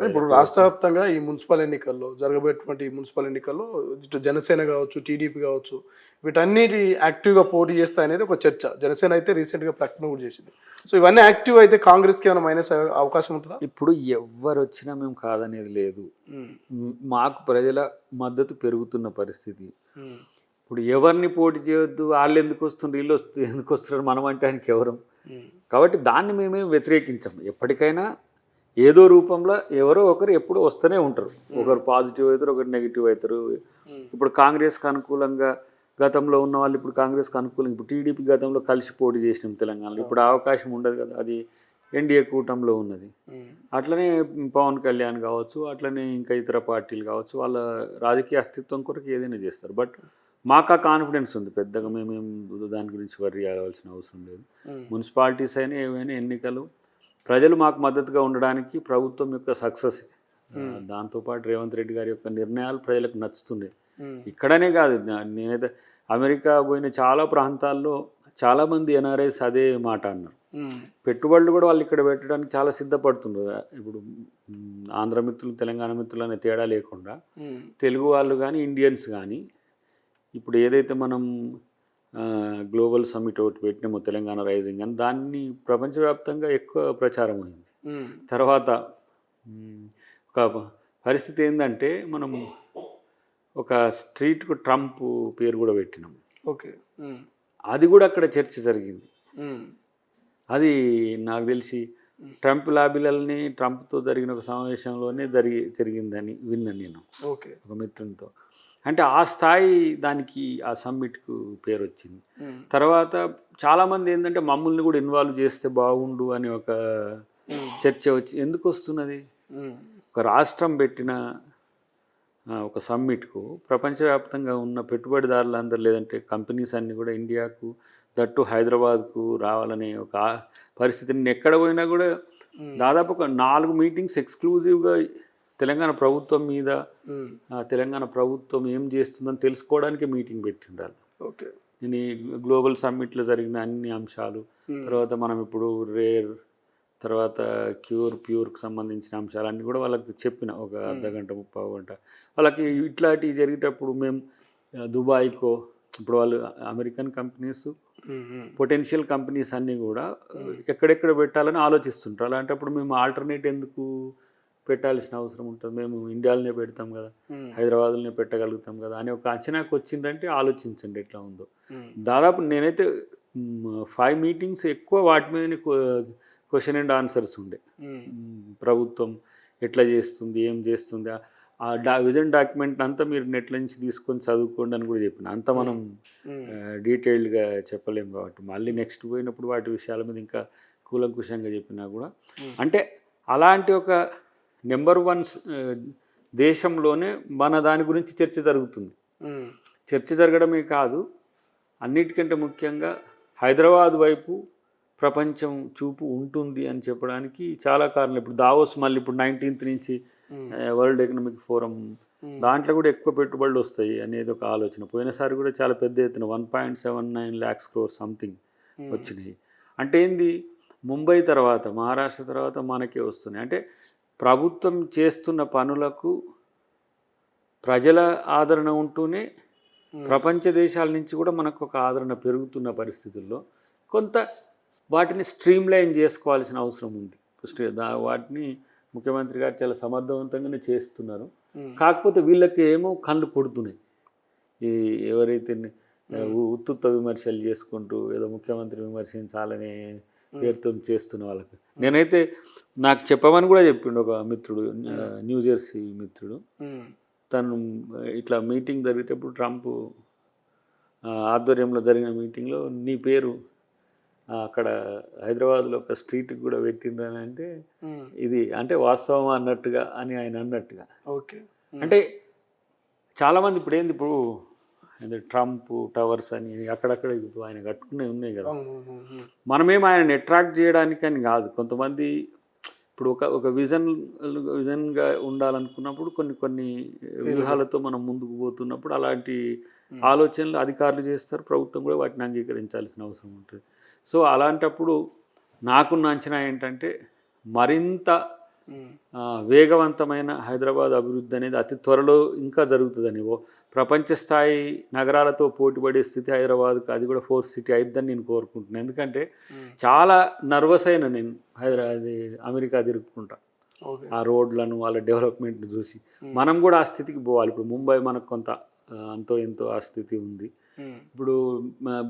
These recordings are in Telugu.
ఇప్పుడు రాష్ట్ర వ్యాప్తంగా ఈ మున్సిపల్ ఎన్నికల్లో జరగబోయేటువంటి ఈ మున్సిపల్ ఎన్నికల్లో ఇటు జనసేన కావచ్చు, టీడీపీ కావచ్చు, వీటన్నిటి యాక్టివ్గా పోటీ చేస్తాయనేది ఒక చర్చ. జనసేన అయితే రీసెంట్గా ప్రకటన కూడా చేసింది. సో ఇవన్నీ యాక్టివ్ అయితే కాంగ్రెస్కి ఏమైనా మైనస్ అవకాశం ఉంటుందా? ఇప్పుడు ఎవరు వచ్చినా మేము కాదనేది లేదు. మాకు ప్రజల మద్దతు పెరుగుతున్న పరిస్థితి. ఇప్పుడు ఎవరిని పోటీ చేయొద్దు, వాళ్ళు ఎందుకు వస్తుండ్రు, వీళ్ళు ఎందుకు వస్తున్నారు మనం అంటే ఆయనకి ఎవరు. కాబట్టి దాన్ని మేమే వ్యతిరేకించాం. ఎప్పటికైనా ఏదో రూపంలో ఎవరో ఒకరు ఎప్పుడు వస్తూనే ఉంటారు. ఒకరు పాజిటివ్ అవుతారు, ఒకరు నెగిటివ్ అవుతారు. ఇప్పుడు కాంగ్రెస్కి అనుకూలంగా గతంలో ఉన్న వాళ్ళు ఇప్పుడు కాంగ్రెస్కి అనుకూలంగా, ఇప్పుడు టీడీపీ గతంలో కలిసి పోటీ చేసినాం తెలంగాణలో. ఇప్పుడు అవకాశం ఉండదు కదా, అది ఎన్డీఏ కూటమిలో ఉన్నది. అట్లనే పవన్ కళ్యాణ్ కావచ్చు, అట్లనే ఇంకా ఇతర పార్టీలు కావచ్చు, వాళ్ళ రాజకీయ అస్తిత్వం కొరకు ఏదైనా చేస్తారు. బట్ మాకు ఆ కాన్ఫిడెన్స్ ఉంది. పెద్దగా మేమేం దాని గురించి వర్రీ అవ్వాల్సిన అవసరం లేదు. మున్సిపాలిటీస్ అయినా ఏవైనా ఎన్నికలు ప్రజలు మాకు మద్దతుగా ఉండడానికి ప్రభుత్వం యొక్క సక్సెస్. దాంతోపాటు రేవంత్ రెడ్డి గారి యొక్క నిర్ణయాలు ప్రజలకు నచ్చుతున్నాయి. ఇక్కడనే కాదు, నేనైతే అమెరికా పోయిన చాలా ప్రాంతాల్లో చాలామంది ఎన్ఆర్ఐస్ అదే మాట అన్నారు. పెట్టుబడులు కూడా వాళ్ళు ఇక్కడ పెట్టడానికి చాలా సిద్ధపడుతున్నారు. ఇప్పుడు ఆంధ్ర మిత్రులు, తెలంగాణ మిత్రులు అనే తేడా లేకుండా తెలుగు వాళ్ళు కానీ ఇండియన్స్ కానీ ఇప్పుడు ఏదైతే మనం గ్లోబల్ సమ్మిట్ ఒకటి పెట్టినామో తెలంగాణ రైజింగ్ అని, దాన్ని ప్రపంచవ్యాప్తంగా ఎక్కువ ప్రచారం అయింది. తర్వాత ఒక పరిస్థితి ఏంటంటే మనం ఒక స్ట్రీట్కు ట్రంప్ పేరు కూడా పెట్టినాం. ఓకే, అది కూడా అక్కడ చర్చ జరిగింది. అది నాకు తెలిసి ట్రంప్ లాబీలని ట్రంప్తో జరిగిన ఒక సమావేశంలోనే జరిగిందని విన్నాను నేను ఒక మిత్రునితో. అంటే ఆ స్థాయి దానికి ఆ సమ్మిట్కు పేరు వచ్చింది. తర్వాత చాలామంది ఏంటంటే మమ్మల్ని కూడా ఇన్వాల్వ్ చేస్తే బాగుండు అని ఒక చర్చ వచ్చి, ఎందుకు వస్తున్నది, ఒక రాష్ట్రం పెట్టిన ఒక సమ్మిట్కు ప్రపంచవ్యాప్తంగా ఉన్న పెట్టుబడిదారులందరూ లేదంటే కంపెనీస్ అన్నీ కూడా ఇండియాకు, దట్టు హైదరాబాద్కు రావాలనే ఒక పరిస్థితిని ఎక్కడ పోయినా కూడా దాదాపు ఒక 4 మీటింగ్స్ ఎక్స్క్లూజివ్గా తెలంగాణ ప్రభుత్వం మీద, తెలంగాణ ప్రభుత్వం ఏం చేస్తుందని తెలుసుకోవడానికి మీటింగ్ పెట్టిండాలి. ఓకే, నేను ఈ గ్లోబల్ సమ్మిట్లో జరిగిన అన్ని అంశాలు, తర్వాత మనం ఇప్పుడు రేర్, తర్వాత ప్యూర్కి సంబంధించిన అంశాలన్నీ కూడా వాళ్ళకి చెప్పిన ఒక అర్ధగంట 30 గంట. వాళ్ళకి ఇట్లాంటివి జరిగేటప్పుడు మేము దుబాయ్కో, ఇప్పుడు వాళ్ళు అమెరికన్ కంపెనీస్, పొటెన్షియల్ కంపెనీస్ అన్నీ కూడా ఎక్కడెక్కడ పెట్టాలని ఆలోచిస్తుంటారు. అలాంటప్పుడు మేము ఆల్టర్నేట్ ఎందుకు పెట్టాల్సిన అవసరం ఉంటుంది, మేము ఇండియాలోనే పెడతాం కదా, హైదరాబాద్లోనే పెట్టగలుగుతాం కదా అని ఒక అంచనాకు వచ్చిందంటే ఆలోచించండి ఎట్లా ఉందో. దాదాపు నేనైతే 5 మీటింగ్స్ ఎక్కువ వాటి మీద క్వశ్చన్ అండ్ ఆన్సర్స్ ఉండే. ప్రభుత్వం ఎట్లా చేస్తుంది, ఏం చేస్తుంది, ఆ విజన్ డాక్యుమెంట్ అంతా మీరు నెట్ల నుంచి తీసుకొని చదువుకోండి అని కూడా చెప్పిన. అంత మనం డీటెయిల్డ్గా చెప్పలేము కాబట్టి మళ్ళీ నెక్స్ట్ పోయినప్పుడు వాటి విషయాల మీద ఇంకా కూలంకుషంగా చెప్పినా కూడా, అంటే అలాంటి ఒక నెంబర్ 1 దేశంలోనే మన దాని గురించి చర్చ జరుగుతుంది. చర్చ జరగడమే కాదు, అన్నిటికంటే ముఖ్యంగా హైదరాబాద్ వైపు ప్రపంచం చూపు ఉంటుంది అని చెప్పడానికి చాలా కారణాలు. ఇప్పుడు దావోస్ మళ్ళీ ఇప్పుడు 19th నుంచి వరల్డ్ ఎకనామిక్ ఫోరం, దాంట్లో కూడా ఎక్కువ పెట్టుబడులు వస్తాయి అనేది ఒక ఆలోచన. పోయినసారి కూడా చాలా పెద్ద ఎత్తున 1.79 lakhs crore సంథింగ్ వచ్చినాయి. అంటే ఏంది, ముంబై తర్వాత, మహారాష్ట్ర తర్వాత మనకే వస్తున్నాయి. అంటే ప్రభుత్వం చేస్తున్న పనులకు ప్రజల ఆదరణ ఉంటూనే ప్రపంచ దేశాల నుంచి కూడా మనకు ఒక ఆదరణ పెరుగుతున్న పరిస్థితుల్లో కొంత వాటిని స్ట్రీమ్లైన్ చేసుకోవాల్సిన అవసరం ఉంది. వాటిని ముఖ్యమంత్రి గారు చాలా సమర్థవంతంగానే చేస్తున్నారు. కాకపోతే వీళ్ళకి ఏమో కళ్ళు కొడుతున్నాయి, ఈ ఎవరైతే ఉత్తుత్త విమర్శలు చేసుకుంటూ ఏదో ముఖ్యమంత్రి విమర్శించాలనే పేరుతో చేస్తున్న వాళ్ళకి. నేనైతే నాకు చెప్పమని కూడా చెప్పిండు ఒక మిత్రుడు, న్యూజెర్సీ మిత్రుడు. తను ఇట్లా మీటింగ్ జరిగేటప్పుడు ట్రంప్ ఆధ్వర్యంలో జరిగిన మీటింగ్లో నీ పేరు అక్కడ హైదరాబాద్లో ఒక స్ట్రీట్కి కూడా పెట్టిండ్రని అంటే ఇది అంటే వాస్తవం అన్నట్టుగా అని ఆయన అన్నట్టుగా. ఓకే, అంటే చాలామంది ఇప్పుడు ఏంది, ఇప్పుడు ట్రంప్ టవర్స్ అని అక్కడక్కడ ఇప్పుడు ఆయన కట్టుకునే ఉన్నాయి కదా, మనమేమో ఆయన అట్రాక్ట్ చేయడానికి అని కాదు. కొంతమంది ఇప్పుడు ఒక విజన్గా ఉండాలనుకున్నప్పుడు కొన్ని వ్యూహాలతో మనం ముందుకు పోతున్నప్పుడు అలాంటి ఆలోచనలు అధికారులు చేస్తారు, ప్రభుత్వం కూడా వాటిని అంగీకరించాల్సిన అవసరం ఉంటుంది. సో అలాంటప్పుడు నాకున్న అంచనా ఏంటంటే మరింత వేగవంతమైన హైదరాబాద్ అభివృద్ధి అనేది అతి త్వరలో ఇంకా జరుగుతుందని ప్రపంచ స్థాయి నగరాలతో పోటీపడే స్థితి హైదరాబాద్కి, అది కూడా 4th సిటీ అయిద్దని నేను కోరుకుంటున్నాను. ఎందుకంటే చాలా నర్వస్ అయినా నేను అమెరికా తిరుగుకుంటా ఆ రోడ్లను వాళ్ళ డెవలప్మెంట్ని చూసి. మనం కూడా ఆ స్థితికి పోవాలి. ఇప్పుడు ముంబై మనకు కొంత అంతో ఎంతో ఆ స్థితి ఉంది. ఇప్పుడు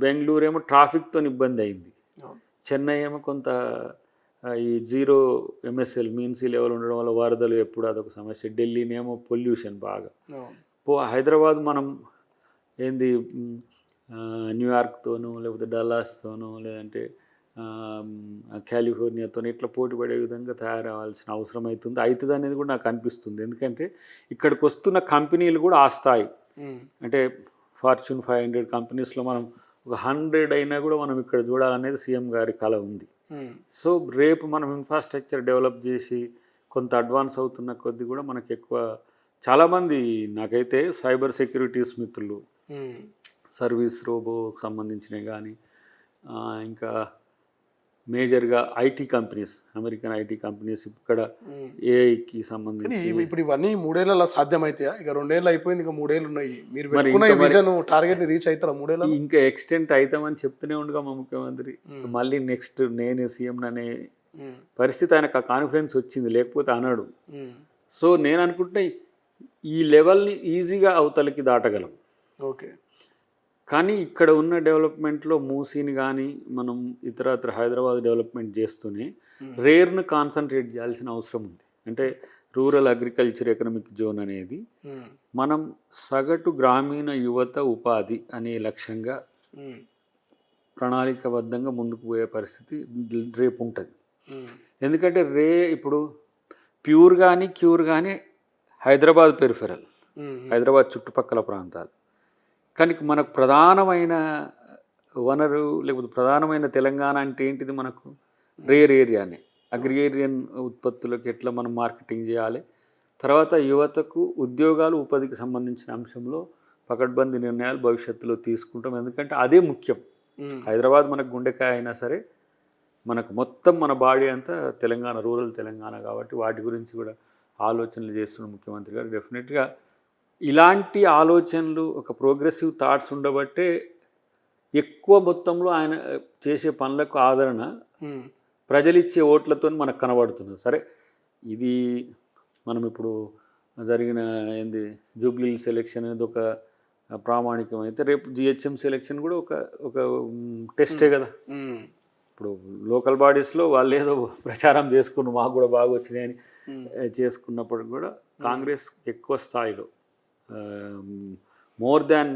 బెంగళూరు ఏమో ట్రాఫిక్తో ఇబ్బంది అయింది, చెన్నై ఏమో కొంత ఈ 0 MSL మీన్ సీ లెవెల్ ఉండడం వల్ల వరదలు ఎప్పుడు అదొక సమస్య. ఢిల్లీనేమో పొల్యూషన్ బాగా. హైదరాబాద్ మనం ఏంది న్యూయార్క్తోనూ లేకపోతే డల్లాస్తోనూ లేదంటే కాలిఫోర్నియాతో ఇట్లా పోటీ పడే విధంగా తయారవ్వాల్సిన అవసరం అవుతుంది అనేది కూడా నాకు అనిపిస్తుంది. ఎందుకంటే ఇక్కడికి వస్తున్న కంపెనీలు కూడా ఆ స్థాయి, అంటే ఫార్చ్యూన్ 500 కంపెనీస్లో మనం ఒక 100 అయినా కూడా మనం ఇక్కడ చూడాలనేది సీఎం గారి కళ ఉంది. సో రేపు మనం ఇన్ఫ్రాస్ట్రక్చర్ డెవలప్ చేసి కొంత అడ్వాన్స్ అవుతున్న కొద్దీ కూడా మనకు ఎక్కువ చాలామంది నాకైతే సైబర్ సెక్యూరిటీస్ మిత్రులు, సర్వీస్ రోబోకి సంబంధించినవి కానీ ఇంకా మేజర్గా IT companies, American IT companies ఇక్కడ ఏఐకి సంబంధించి ఇప్పుడు ఇవన్నీ 3 ఏళ్ళలో సాధ్యమైతాయా? ఇక 2 ఏళ్ళు అయిపోయింది, ఇంకా 3 ఏళ్ళు ఉన్నాయి. మీరు పెట్టుకున్న విజన్ టార్గెట్ని రీచ్ అవుతారా 3 ఏళ్ళలో? ఇంకా ఎక్స్టెంట్ అవుతామని చెప్తూనే ఉండగా మా ముఖ్యమంత్రి, మళ్ళీ నెక్స్ట్ నేనే సీఎం అనే పరిస్థితి ఆయనకు ఆ కాన్ఫిడెన్స్ వచ్చింది, లేకపోతే అన్నాడు. సో నేను అనుకుంటే ఈ లెవెల్ని ఈజీగా అవతలకి దాటగలం. ఓకే, కానీ ఇక్కడ ఉన్న డెవలప్మెంట్లో మూసీని కానీ మనం ఇతరత్ర హైదరాబాద్ డెవలప్మెంట్ చేస్తూనే రేర్ను కాన్సన్ట్రేట్ చేయాల్సిన అవసరం ఉంది. అంటే రూరల్ అగ్రికల్చర్ ఎకనామిక్ జోన్ అనేది మనం సగటు గ్రామీణ యువత ఉపాధి అనే లక్ష్యంగా ప్రణాళికబద్ధంగా ముందుకు పోయే పరిస్థితి రేపు ఉంటుంది. ఎందుకంటే ఇప్పుడు ప్యూర్ కానీ క్యూర్ కానీ హైదరాబాద్ పెరిఫెరల్, హైదరాబాద్ చుట్టుపక్కల ప్రాంతాలు. కానీ మనకు ప్రధానమైన వనరు లేకపోతే ప్రధానమైన తెలంగాణ అంటే ఏంటిది? మనకు రేర్ ఏరియానే. అగ్రిగేరియన్ ఉత్పత్తులకు ఎట్లా మనం మార్కెటింగ్ చేయాలి, తర్వాత యువతకు ఉద్యోగాలు ఉపాధికి సంబంధించిన అంశంలో పకడ్బందీ నిర్ణయాలు భవిష్యత్తులో తీసుకుంటాం. ఎందుకంటే అదే ముఖ్యం. హైదరాబాద్ మనకు గుండెకాయ అయినా సరే మనకు మొత్తం మన బాడీ అంతా తెలంగాణ, రూరల్ తెలంగాణ కాబట్టి వాటి గురించి కూడా ఆలోచనలు చేస్తున్న ముఖ్యమంత్రి గారు డెఫినెట్గా ఇలాంటి ఆలోచనలు, ఒక ప్రోగ్రెసివ్ థాట్స్ ఉండబట్టే ఎక్కువ మొత్తంలో ఆయన చేసే పనులకు ఆదరణ ప్రజలిచ్చే ఓట్లతో మనకు కనబడుతుంది. సరే, ఇది మనం ఇప్పుడు జరిగిన జూబ్లీ సెలెక్షన్ అనేది ఒక ప్రామాణికం అయితే, రేపు జిహెచ్ఎం సెలెక్షన్ కూడా ఒక టెస్టే కదా. ఇప్పుడు లోకల్ బాడీస్లో వాళ్ళు ఏదో ప్రచారం చేసుకుని మాకు కూడా బాగా వచ్చినాయని చేసుకున్నప్పుడు కూడా కాంగ్రెస్ ఎక్కువ స్థాయిలో మోర్ దాన్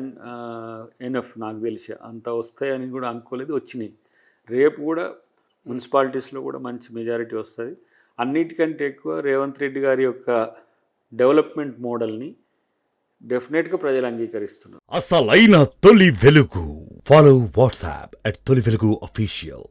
ఎనఫ్ నాకు తెలిసి అంత వస్తాయని కూడా అనుకోలేదు, వచ్చినాయి. రేపు కూడా మున్సిపాలిటీస్లో కూడా మంచి మెజారిటీ వస్తుంది. అన్నిటికంటే ఎక్కువ రేవంత్ రెడ్డి గారి యొక్క డెవలప్మెంట్ మోడల్ని డెఫినెట్గా ప్రజలు అంగీకరిస్తున్నారు. అసలైన తొలి వెలుగు. ఫాలో వాట్సాప్ @తొలి వెలుగు official.